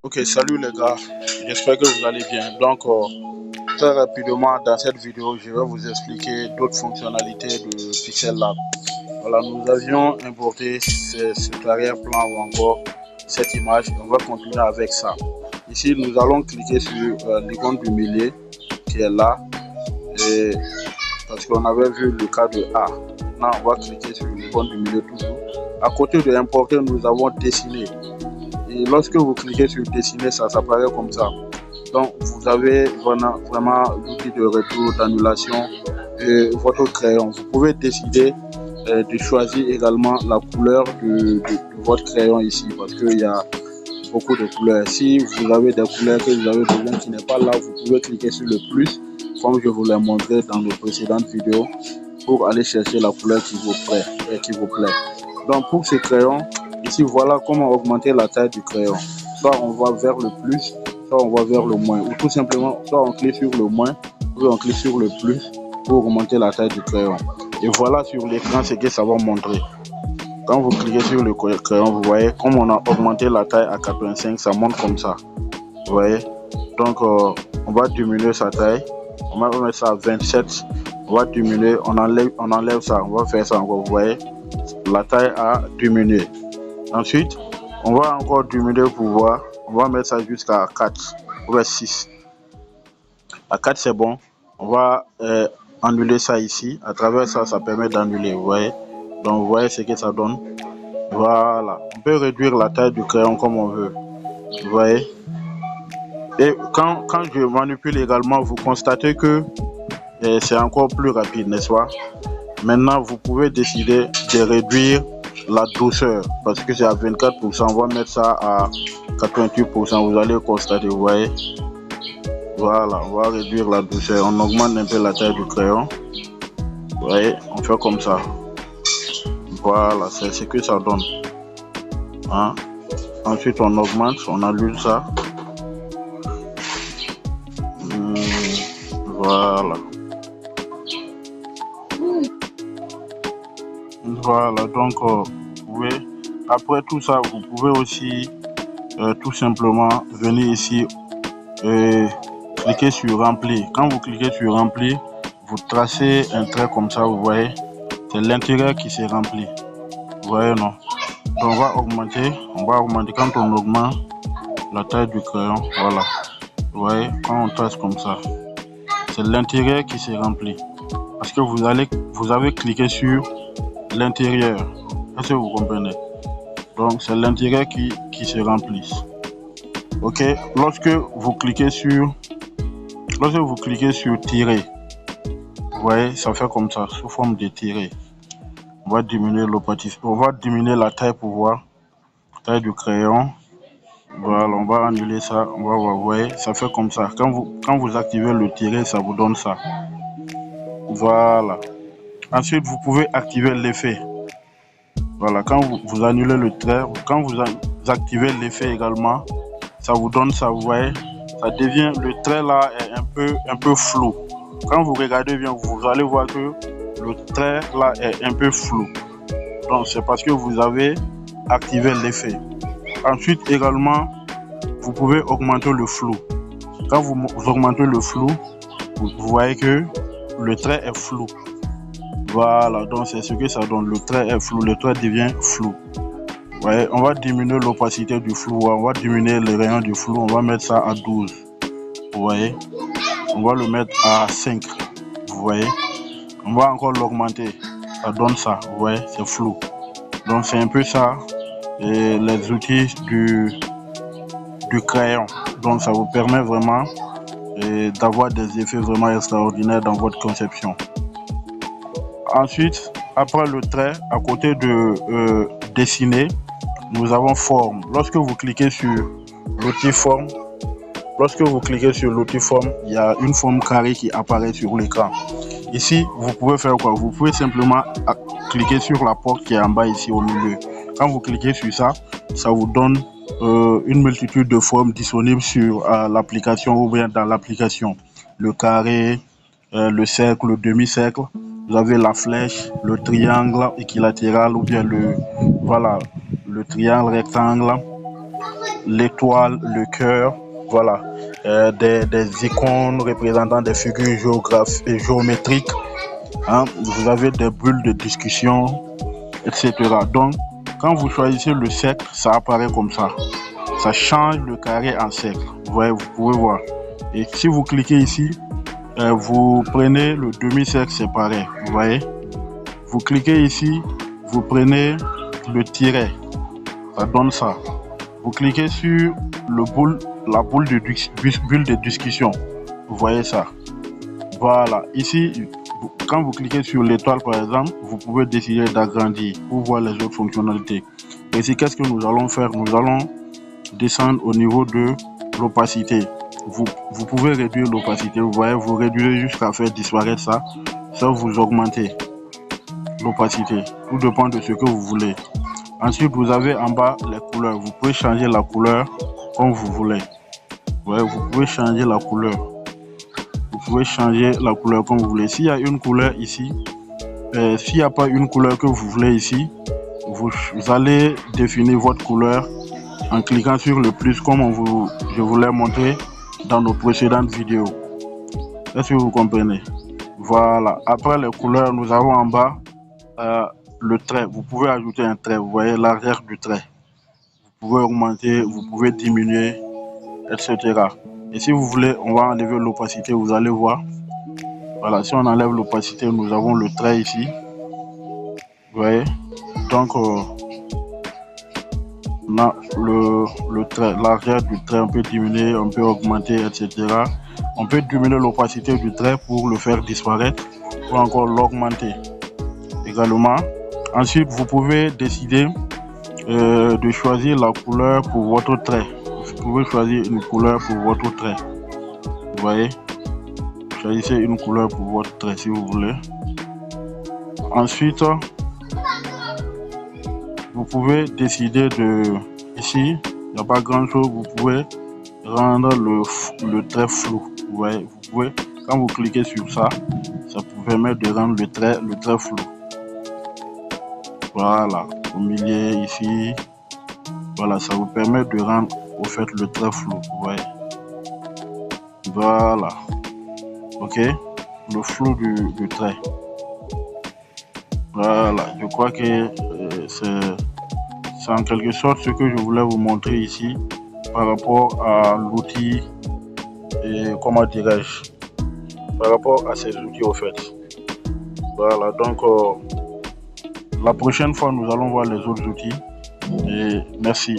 Ok, salut les gars, j'espère que vous allez bien. Donc, très rapidement, dans cette vidéo, je vais vous expliquer d'autres fonctionnalités de Pixel Lab. Voilà, nous avions importé cet arrière-plan ou encore cette image. On va continuer avec ça. Ici, nous allons cliquer sur l'icône du milieu qui est là. Et parce qu'on avait vu le cas de A. Maintenant, on va cliquer sur l'icône du milieu toujours. À côté de importer, nous avons dessiné. Et lorsque vous cliquez sur dessiner, ça s'apparaît comme ça. Donc vous avez vraiment l'outil de retour, d'annulation et votre crayon. Vous pouvez décider de choisir également la couleur de votre crayon ici, parce qu'il y a beaucoup de couleurs. Si vous avez des couleurs que vous avez besoin qui n'est pas là, vous pouvez cliquer sur le plus, comme je vous l'ai montré dans les précédentes vidéos, pour aller chercher la couleur qui vous plaît. Donc pour ce crayon, ici voilà comment augmenter la taille du crayon. Soit on va vers le plus, soit on va vers le moins, ou tout simplement soit on clique sur le moins, ou on clique sur le plus pour augmenter la taille du crayon. Et voilà sur l'écran ce que ça va montrer. Quand vous cliquez sur le crayon, vous voyez comme on a augmenté la taille à 85, ça monte comme ça. Vous voyez. Donc on va diminuer sa taille, on va mettre ça à 27, on va diminuer, on enlève ça, on va faire ça encore. Vous voyez, la taille a diminué. Ensuite, on va encore diminuer pour voir. On va mettre ça jusqu'à 4 ou 6. À 4, c'est bon. On va annuler ça ici. À travers ça, ça permet d'annuler. Vous voyez. Donc, vous voyez ce que ça donne. Voilà. On peut réduire la taille du crayon comme on veut. Vous voyez. Et quand je manipule également, vous constatez que c'est encore plus rapide, n'est-ce pas? Maintenant, vous pouvez décider de réduire la douceur, parce que c'est à 24%, on va mettre ça à 88%, vous allez constater, vous voyez. Voilà, on va réduire la douceur, on augmente un peu la taille du crayon, vous voyez, on fait comme ça. Voilà, c'est ce que ça donne, hein? Ensuite on augmente, on annule ça. Voilà. Voilà, donc après tout ça, vous pouvez aussi tout simplement venir ici et cliquer sur remplir. Quand vous cliquez sur remplir, vous tracez un trait comme ça, vous voyez, c'est l'intérieur qui s'est rempli. Vous voyez, non? Donc on va augmenter quand on augmente la taille du crayon, voilà. Vous voyez, quand on trace comme ça, c'est l'intérieur qui s'est rempli. Parce que vous avez cliqué sur l'intérieur. Est-ce que vous comprenez? Donc c'est l'intérieur qui se remplisse. Ok, lorsque vous cliquez sur tirer, vous voyez, ça fait comme ça, sous forme de tirer. On va diminuer l'opacité, on va diminuer la taille pour voir la taille du crayon. Voilà, on va annuler ça, on va voir, vous voyez, ça fait comme ça. Quand vous activez le tirer, ça vous donne ça. Voilà. Ensuite, vous pouvez activer l'effet. Voilà, quand vous annulez le trait, quand vous activez l'effet également, ça vous donne ça, vous voyez, ça devient, le trait là est un peu flou. Quand vous regardez bien, vous allez voir que le trait là est un peu flou. Donc c'est parce que vous avez activé l'effet. Ensuite également, vous pouvez augmenter le flou. Quand vous augmentez le flou, vous voyez que le trait est flou. Voilà, donc c'est ce que ça donne. Le trait est flou, le trait devient flou. Vous voyez, on va diminuer l'opacité du flou, on va diminuer les rayons du flou, on va mettre ça à 12. Vous voyez, on va le mettre à 5. Vous voyez, on va encore l'augmenter, ça donne ça. Vous voyez, c'est flou. Donc c'est un peu ça, et les outils du crayon. Donc ça vous permet vraiment d'avoir des effets vraiment extraordinaires dans votre conception. Ensuite, après le trait, à côté de dessiner, nous avons forme. Lorsque vous cliquez sur l'outil forme, il y a une forme carrée qui apparaît sur l'écran. Ici, vous pouvez faire quoi? Vous pouvez simplement cliquer sur la porte qui est en bas ici au milieu. Quand vous cliquez sur ça, ça vous donne une multitude de formes disponibles sur l'application ou bien dans l'application. Le carré, le cercle, le demi-cercle. Vous avez la flèche, le triangle équilatéral ou bien le triangle rectangle. l'étoile, le cœur, voilà, des icônes représentant des figures géométriques, hein. Vous avez des bulles de discussion, etc. Donc, quand vous choisissez le cercle, ça apparaît comme ça. Ça change le carré en cercle. Vous voyez, vous pouvez voir. Et si vous cliquez ici, vous prenez le demi-cercle, c'est pareil. Vous voyez. Vous cliquez ici, vous prenez le tiret. Ça donne ça. Vous cliquez sur la bulle de discussion. Vous voyez ça. Voilà. Ici, quand vous cliquez sur l'étoile, par exemple, vous pouvez décider d'agrandir pour voir les autres fonctionnalités. Et ici, qu'est-ce que nous allons faire? Nous allons descendre au niveau de l'opacité. Vous pouvez réduire l'opacité. Vous voyez, vous réduisez jusqu'à faire disparaître ça. Ça, vous augmentez l'opacité. Tout dépend de ce que vous voulez. Ensuite, vous avez en bas les couleurs. Vous pouvez changer la couleur comme vous voulez. Ouais, vous pouvez changer la couleur. Vous pouvez changer la couleur comme vous voulez. S'il y a une couleur ici, s'il n'y a pas une couleur que vous voulez ici, vous allez définir votre couleur en cliquant sur le plus comme je vous l'ai montré dans nos précédentes vidéos. Est-ce que vous comprenez? Voilà. Après les couleurs, nous avons en bas le trait. Vous pouvez ajouter un trait. Vous voyez l'arrière du trait. Vous pouvez augmenter, vous pouvez diminuer, etc. Et si vous voulez, on va enlever l'opacité. Vous allez voir. Voilà. Si on enlève l'opacité, nous avons le trait ici. Vous voyez. Donc, là, le trait, l'arrière du trait, on peut diminuer, on peut augmenter, etc. On peut diminuer l'opacité du trait pour le faire disparaître ou encore l'augmenter également. Ensuite, vous pouvez décider de choisir la couleur pour votre trait. Vous pouvez choisir une couleur pour votre trait. Vous voyez, choisissez une couleur pour votre trait si vous voulez. Ensuite, vous pouvez décider de... Ici, il n'y a pas grand chose. Vous pouvez rendre le trait flou. Vous voyez, vous pouvez, quand vous cliquez sur ça, ça vous permet de rendre le trait flou. Voilà, au milieu ici. Voilà, ça vous permet de rendre au fait le trait flou. Vous voyez. Voilà. Ok, le flou du trait. Voilà, je crois que c'est en quelque sorte ce que je voulais vous montrer ici par rapport à l'outil et comment dirais-je, par rapport à ces outils au fait. Voilà, donc la prochaine fois nous allons voir les autres outils et merci.